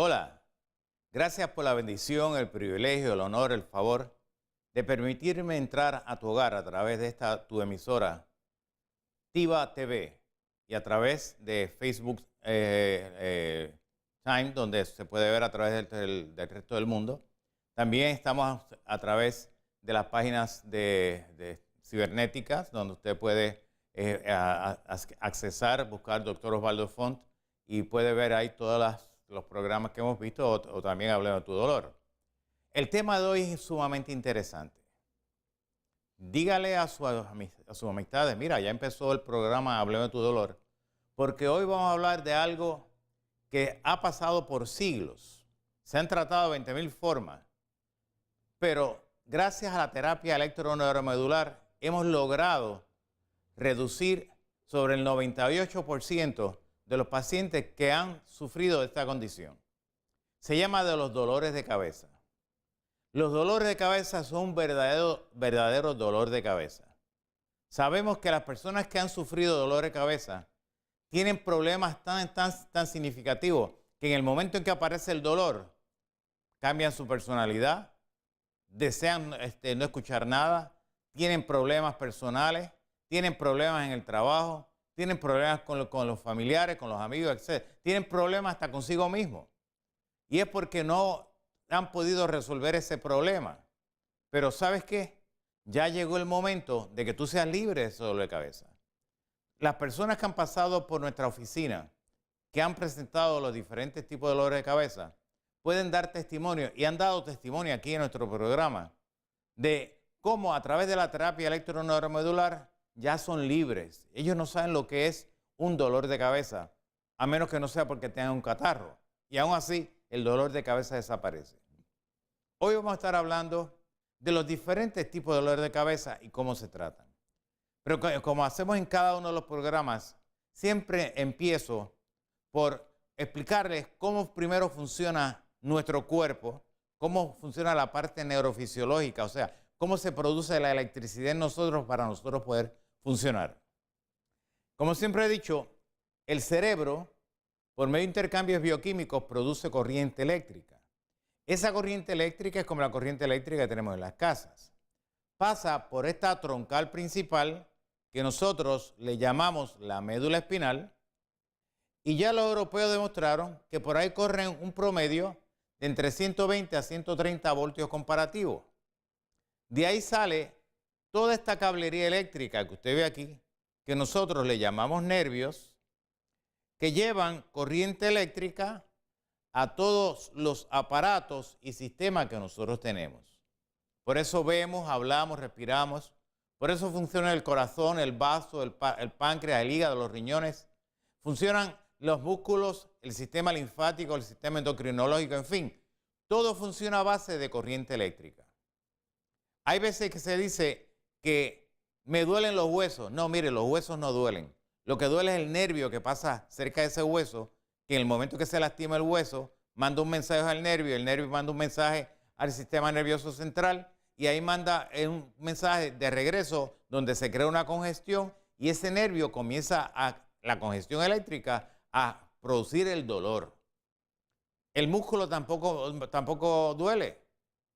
Hola, gracias por la bendición, el privilegio, el honor, el favor de permitirme entrar a tu hogar a través de esta tu emisora, Tiva TV, y a través de Facebook Time, donde se puede ver a través del resto del mundo. También estamos a través de las páginas de cibernéticas, donde usted puede accesar, buscar Dr. Osvaldo Font y puede ver ahí todos los programas que hemos visto o también Hablemos de tu dolor. El tema de hoy es sumamente interesante. Dígale a sus amistades, mira, ya empezó el programa Hablemos de tu dolor, porque hoy vamos a hablar de algo que ha pasado por siglos. Se han tratado de 20.000 formas, pero gracias a la terapia electroneuromedular hemos logrado reducir sobre el 98% de los pacientes que han sufrido de esta condición. Se llama de los dolores de cabeza. Los dolores de cabeza son un verdadero dolor de cabeza. Sabemos que las personas que han sufrido dolor de cabeza tienen problemas tan significativos que en el momento en que aparece el dolor, cambian su personalidad, desean no escuchar nada, tienen problemas personales, tienen problemas en el trabajo, tienen problemas con los familiares, con los amigos, etc. Tienen problemas hasta consigo mismos. Y es porque no han podido resolver ese problema. Pero ¿sabes qué? Ya llegó el momento de que tú seas libre de ese dolor de cabeza. Las personas que han pasado por nuestra oficina, que han presentado los diferentes tipos de dolores de cabeza, pueden dar testimonio y han dado testimonio aquí en nuestro programa de cómo a través de la terapia electroneuromedular ya son libres. Ellos no saben lo que es un dolor de cabeza, a menos que no sea porque tengan un catarro. Y aún así, el dolor de cabeza desaparece. Hoy vamos a estar hablando de los diferentes tipos de dolor de cabeza y cómo se tratan. Pero como hacemos en cada uno de los programas, siempre empiezo por explicarles cómo primero funciona nuestro cuerpo, cómo funciona la parte neurofisiológica, o sea, cómo se produce la electricidad en nosotros para nosotros poder funcionar. Como siempre he dicho, el cerebro, por medio de intercambios bioquímicos, produce corriente eléctrica. Esa corriente eléctrica es como la corriente eléctrica que tenemos en las casas. Pasa por esta troncal principal que nosotros le llamamos la médula espinal, y ya los europeos demostraron que por ahí corren un promedio de entre 120 a 130 voltios comparativos. De ahí sale toda esta cablería eléctrica que usted ve aquí, que nosotros le llamamos nervios, que llevan corriente eléctrica a todos los aparatos y sistemas que nosotros tenemos. Por eso vemos, hablamos, respiramos. Por eso funciona el corazón, el vaso, el páncreas, el hígado, los riñones. Funcionan los músculos, el sistema linfático, el sistema endocrinológico, en fin. Todo funciona a base de corriente eléctrica. Hay veces que se dice que me duelen los huesos. No, mire, los huesos no duelen. Lo que duele es el nervio que pasa cerca de ese hueso, que en el momento que se lastima el hueso, manda un mensaje al nervio, el nervio manda un mensaje al sistema nervioso central y ahí manda un mensaje de regreso donde se crea una congestión y ese nervio comienza la congestión eléctrica a producir el dolor. El músculo tampoco duele.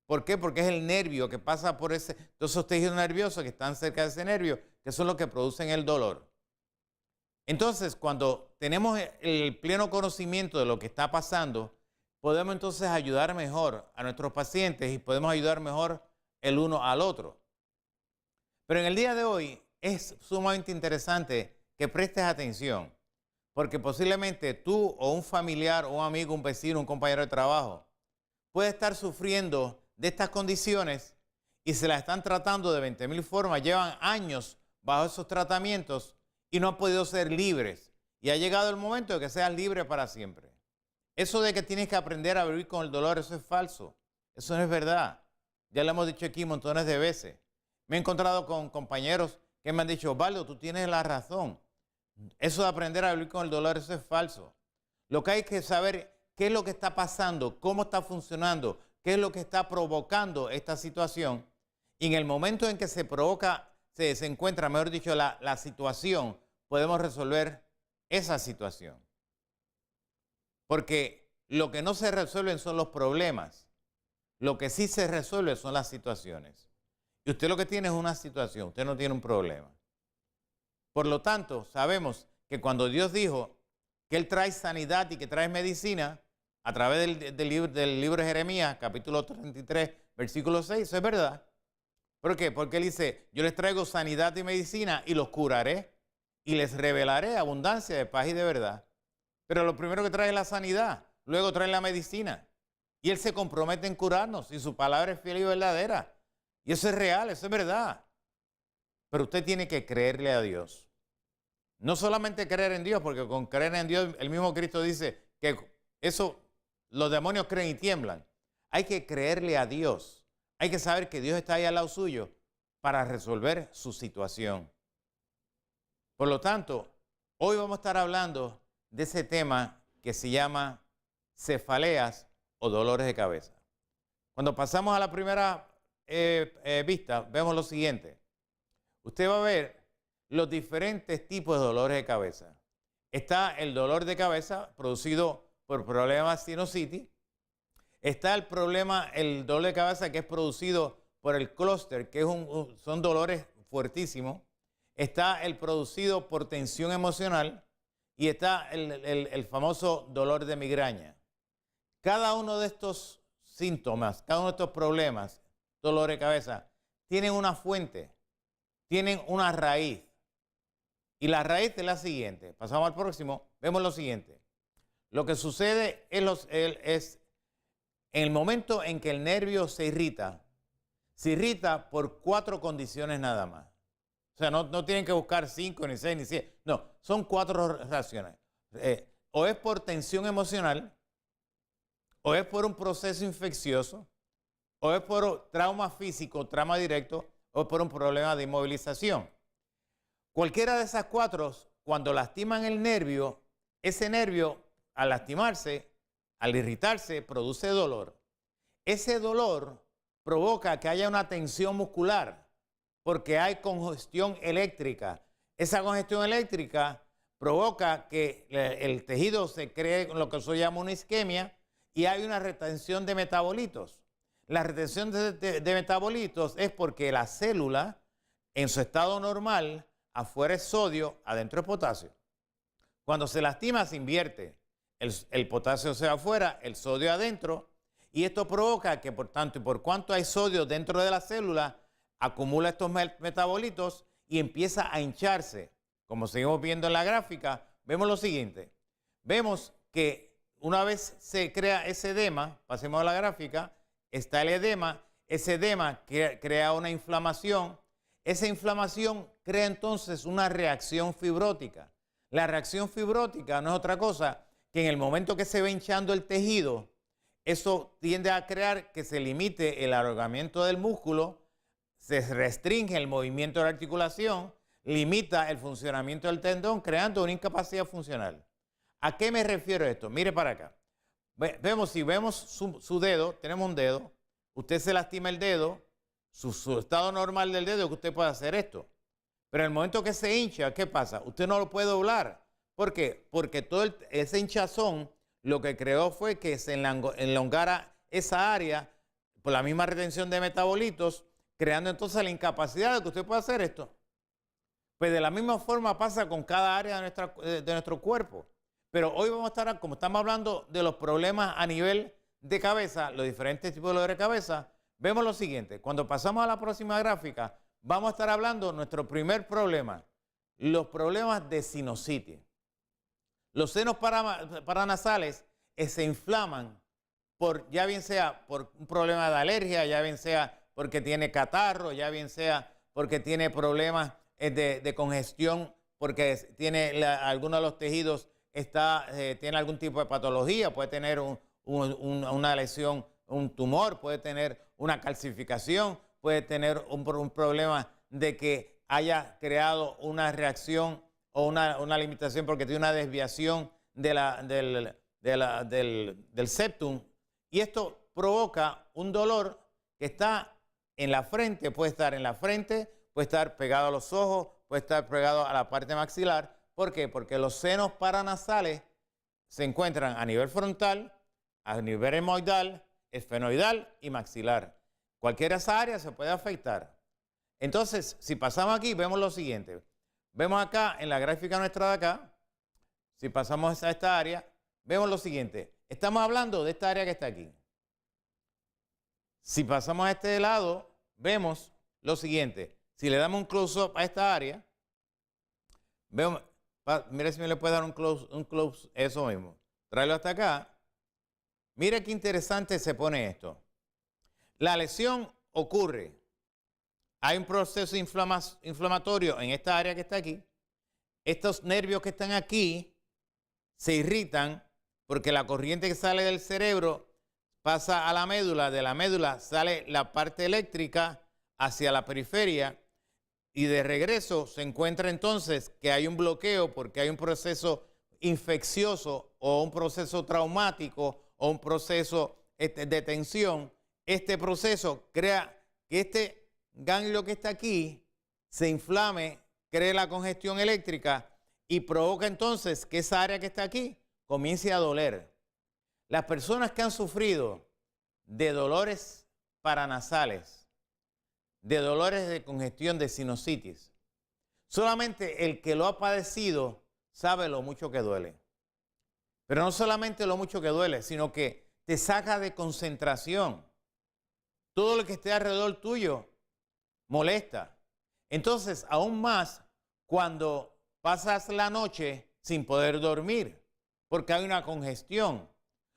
¿Por qué? Porque es el nervio que pasa por todos esos tejidos nerviosos que están cerca de ese nervio, que son los que producen el dolor. Entonces, cuando tenemos el pleno conocimiento de lo que está pasando, podemos entonces ayudar mejor a nuestros pacientes y podemos ayudar mejor el uno al otro. Pero en el día de hoy es sumamente interesante que prestes atención, porque posiblemente tú o un familiar, o un amigo, un vecino, un compañero de trabajo puede estar sufriendo de estas condiciones y se las están tratando de 20.000 formas, llevan años bajo esos tratamientos y no han podido ser libres. Y ha llegado el momento de que seas libre para siempre. Eso de que tienes que aprender a vivir con el dolor, eso es falso. Eso no es verdad. Ya lo hemos dicho aquí montones de veces. Me he encontrado con compañeros que me han dicho, Osvaldo, tú tienes la razón. Eso de aprender a vivir con el dolor, eso es falso. Lo que hay que saber qué es lo que está pasando, cómo está funcionando, qué es lo que está provocando esta situación. Y en el momento en que se provoca, se encuentra, mejor dicho, la situación, podemos resolver esa situación. Porque lo que no se resuelven son los problemas. Lo que sí se resuelve son las situaciones. Y usted lo que tiene es una situación, usted no tiene un problema. Por lo tanto, sabemos que cuando Dios dijo que Él trae sanidad y que trae medicina, a través del libro de Jeremías, capítulo 33, versículo 6, eso es verdad. ¿Por qué? Porque Él dice, yo les traigo sanidad y medicina y los curaré y les revelaré abundancia de paz y de verdad. Pero lo primero que trae es la sanidad, luego trae la medicina. Y Él se compromete en curarnos y su palabra es fiel y verdadera. Y eso es real, eso es verdad. Pero usted tiene que creerle a Dios. No solamente creer en Dios, porque con creer en Dios, el mismo Cristo dice que eso, los demonios creen y tiemblan. Hay que creerle a Dios. Hay que saber que Dios está ahí al lado suyo para resolver su situación. Por lo tanto, hoy vamos a estar hablando de ese tema que se llama cefaleas o dolores de cabeza. Cuando pasamos a la primera vista, vemos lo siguiente. Usted va a ver los diferentes tipos de dolores de cabeza. Está el dolor de cabeza producido por problemas de sinusitis. Está el dolor de cabeza que es producido por el clúster, que son dolores fuertísimos. Está el producido por tensión emocional y está el famoso dolor de migraña. Cada uno de estos síntomas, cada uno de estos problemas, dolor de cabeza, tienen una fuente, tienen una raíz. Y la raíz es la siguiente. Pasamos al próximo, vemos lo siguiente. Lo que sucede es en el momento en que el nervio se irrita por 4 condiciones nada más. O sea, no tienen que buscar 5, ni 6, ni 7. No, son 4 reacciones. O es por tensión emocional, o es por un proceso infeccioso, o es por trauma físico, trauma directo, o es por un problema de inmovilización. Cualquiera de esas 4, cuando lastiman el nervio, ese nervio, al lastimarse, al irritarse, produce dolor. Ese dolor provoca que haya una tensión muscular, porque hay congestión eléctrica. Esa congestión eléctrica provoca que el tejido se cree lo que se llama una isquemia y hay una retención de metabolitos. La retención de metabolitos es porque la célula, en su estado normal, afuera es sodio, adentro es potasio. Cuando se lastima, se invierte. El potasio se va afuera, el sodio adentro, y esto provoca que, por tanto, y por cuanto hay sodio dentro de la célula, acumula estos metabolitos y empieza a hincharse. Como seguimos viendo en la gráfica, vemos lo siguiente. Vemos que una vez se crea ese edema, pasemos a la gráfica, está el edema, ese edema crea una inflamación, esa inflamación crea entonces una reacción fibrótica. La reacción fibrótica no es otra cosa que en el momento que se va hinchando el tejido, eso tiende a crear que se limite el alargamiento del músculo, se restringe el movimiento de la articulación, limita el funcionamiento del tendón, creando una incapacidad funcional. ¿A qué me refiero esto? Mire para acá. Si vemos su dedo, tenemos un dedo, usted se lastima el dedo, su estado normal del dedo es que usted puede hacer esto. Pero en el momento que se hincha, ¿qué pasa? Usted no lo puede doblar. ¿Por qué? Porque todo ese hinchazón lo que creó fue que se enlongara esa área por la misma retención de metabolitos, creando entonces la incapacidad de que usted pueda hacer esto. Pues de la misma forma pasa con cada área de nuestro cuerpo. Pero hoy vamos a estar, como estamos hablando de los problemas a nivel de cabeza, los diferentes tipos de dolores de cabeza, vemos lo siguiente. Cuando pasamos a la próxima gráfica, vamos a estar hablando de nuestro primer problema, los problemas de sinusitis. Los senos paranasales se inflaman ya bien sea por un problema de alergia, ya bien sea porque tiene catarro, ya bien sea porque tiene problemas de congestión, porque tiene alguno de los tejidos tiene algún tipo de patología, puede tener una lesión, un tumor, puede tener una calcificación, puede tener un problema de que haya creado una reacción o una limitación porque tiene una desviación del septum. Y esto provoca un dolor que está en la frente, puede estar en la frente, puede estar pegado a los ojos, puede estar pegado a la parte maxilar. ¿Por qué? Porque los senos paranasales se encuentran a nivel frontal, a nivel hemoidal, esfenoidal y maxilar. Cualquiera de esas áreas se puede afectar. Entonces, si pasamos aquí, vemos lo siguiente. Vemos acá en la gráfica nuestra de acá, si pasamos a esta área, vemos lo siguiente. Estamos hablando de esta área que está aquí. Si pasamos a este lado, vemos lo siguiente. Si le damos un close-up a esta área, vemos, mire si me le puede dar un close, eso mismo. Tráelo hasta acá. Mire qué interesante se pone esto. La lesión ocurre. Hay un proceso inflamatorio en esta área que está aquí. Estos nervios que están aquí se irritan porque la corriente que sale del cerebro pasa a la médula. De la médula sale la parte eléctrica hacia la periferia y de regreso se encuentra entonces que hay un bloqueo porque hay un proceso infeccioso o un proceso traumático o un proceso de tensión. Este proceso crea que este ganglio que está aquí se inflame, crea la congestión eléctrica y provoca entonces que esa área que está aquí comience a doler. Las personas que han sufrido de dolores paranasales, de dolores de congestión, de sinusitis, solamente el que lo ha padecido sabe lo mucho que duele. Pero no solamente lo mucho que duele, sino que te saca de concentración. Todo lo que esté alrededor tuyo molesta. Entonces, aún más cuando pasas la noche sin poder dormir, porque hay una congestión,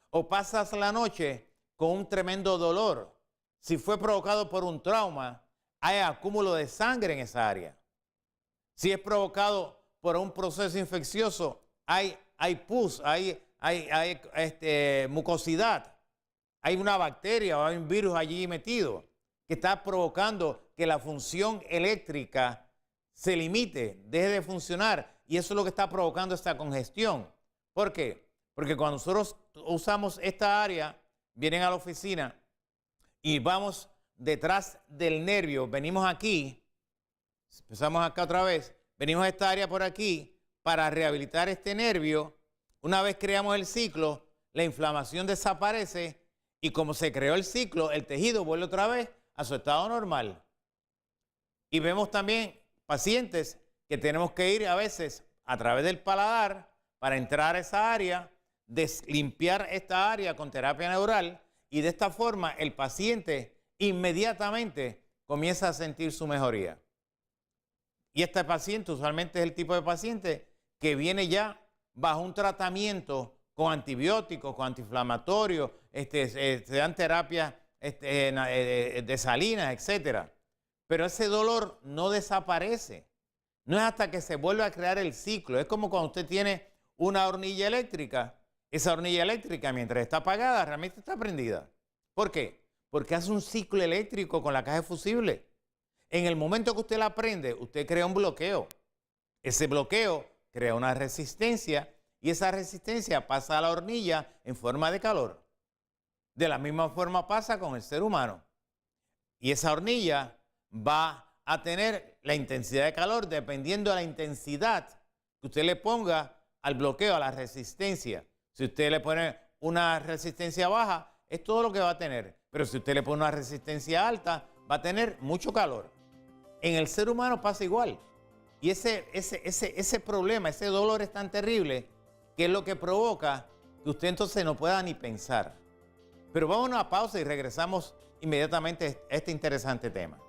o pasas la noche con un tremendo dolor. Si fue provocado por un trauma, hay acúmulo de sangre en esa área. Si es provocado por un proceso infeccioso, hay pus, hay mucosidad, hay una bacteria o hay un virus allí metido que está provocando que la función eléctrica se limite, deje de funcionar, y eso es lo que está provocando esta congestión. ¿Por qué? Porque cuando nosotros usamos esta área, vienen a la oficina y vamos detrás del nervio, venimos aquí, empezamos acá otra vez, venimos a esta área por aquí para rehabilitar este nervio. Una vez creamos el ciclo, la inflamación desaparece y como se creó el ciclo, el tejido vuelve otra vez a su estado normal. Y vemos también pacientes que tenemos que ir a veces a través del paladar para entrar a esa área, limpiar esta área con terapia neural, y de esta forma el paciente inmediatamente comienza a sentir su mejoría. Y este paciente usualmente es el tipo de paciente que viene ya bajo un tratamiento con antibióticos, con antiinflamatorios, se dan terapias desalinas, etc. Pero ese dolor no desaparece. No es hasta que se vuelve a crear el ciclo. Es como cuando usted tiene una hornilla eléctrica. Esa hornilla eléctrica, mientras está apagada, realmente está prendida. ¿Por qué? Porque hace un ciclo eléctrico con la caja de fusible. En el momento que usted la prende, usted crea un bloqueo. Ese bloqueo crea una resistencia y esa resistencia pasa a la hornilla en forma de calor. De la misma forma pasa con el ser humano. Y esa hornilla va a tener la intensidad de calor dependiendo de la intensidad que usted le ponga al bloqueo, a la resistencia. Si usted le pone una resistencia baja, es todo lo que va a tener. Pero si usted le pone una resistencia alta, va a tener mucho calor. En el ser humano pasa igual. Y ese problema, ese dolor es tan terrible que es lo que provoca que usted entonces no pueda ni pensar. Pero vamos a una pausa y regresamos inmediatamente a este interesante tema.